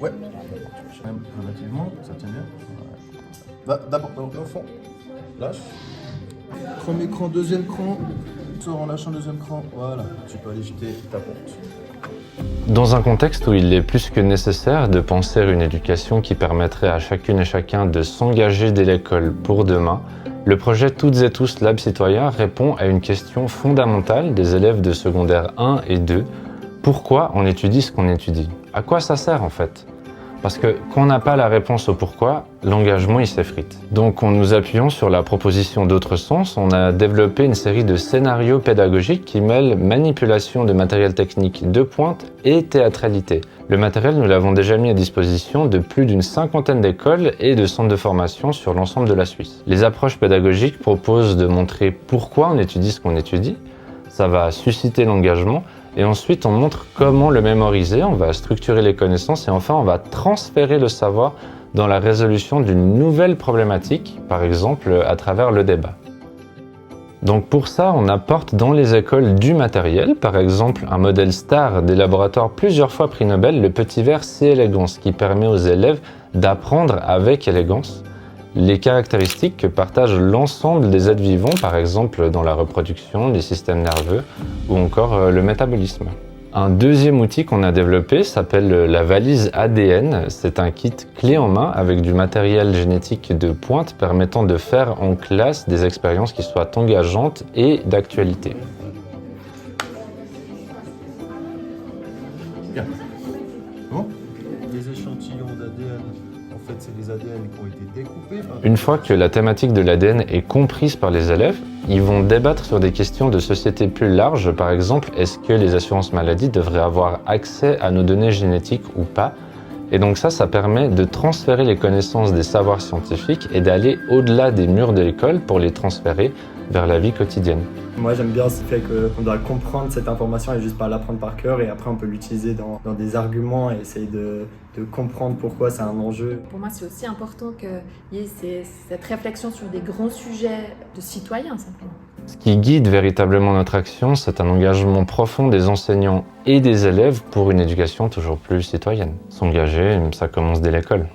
Ouais. Même relativement, ça tient bien. Ouais. D'abord, au fond. Lâche. Premier cran, deuxième cran. Sors en lâchant deuxième cran. Voilà. Tu peux aller jeter ta porte. Dans un contexte où il est plus que nécessaire de penser à une éducation qui permettrait à chacune et chacun de s'engager dès l'école pour demain, le projet Toutes et tous Lab Citoyen répond à une question fondamentale des élèves de secondaire 1 et 2. Pourquoi on étudie ce qu'on étudie? À quoi ça sert en fait? Parce que quand on n'a pas la réponse au pourquoi, l'engagement il s'effrite. Donc en nous appuyant sur la proposition d'autres sens, on a développé une série de scénarios pédagogiques qui mêlent manipulation de matériel technique de pointe et théâtralité. Le matériel, nous l'avons déjà mis à disposition de plus d'une cinquantaine d'écoles et de centres de formation sur l'ensemble de la Suisse. Les approches pédagogiques proposent de montrer pourquoi on étudie ce qu'on étudie. Ça va susciter l'engagement. Et ensuite, on montre comment le mémoriser, on va structurer les connaissances et enfin, on va transférer le savoir dans la résolution d'une nouvelle problématique, par exemple à travers le débat. Donc pour ça, on apporte dans les écoles du matériel, par exemple un modèle star des laboratoires plusieurs fois prix Nobel, le petit verre C-Élégance, qui permet aux élèves d'apprendre avec élégance les caractéristiques que partagent l'ensemble des êtres vivants, par exemple dans la reproduction, les systèmes nerveux ou encore le métabolisme. Un deuxième outil qu'on a développé s'appelle la valise ADN. C'est un kit clé en main avec du matériel génétique de pointe permettant de faire en classe des expériences qui soient engageantes et d'actualité. Bien. Bon. Les échantillons d'ADN, en fait, c'est les ADN qui ont été découpés. Une fois que la thématique de l'ADN est comprise par les élèves, ils vont débattre sur des questions de société plus larges. Par exemple, est-ce que les assurances maladie devraient avoir accès à nos données génétiques ou pas? Et donc ça permet de transférer les connaissances des savoirs scientifiques et d'aller au-delà des murs de l'école pour les transférer vers la vie quotidienne. Moi j'aime bien ce fait qu'on doit comprendre cette information et juste pas l'apprendre par cœur et après on peut l'utiliser dans des arguments et essayer de comprendre pourquoi c'est un enjeu. Pour moi c'est aussi important qu'il y ait cette réflexion sur des grands sujets de citoyens simplement. Ce qui guide véritablement notre action, c'est un engagement profond des enseignants et des élèves pour une éducation toujours plus citoyenne. S'engager, ça commence dès l'école.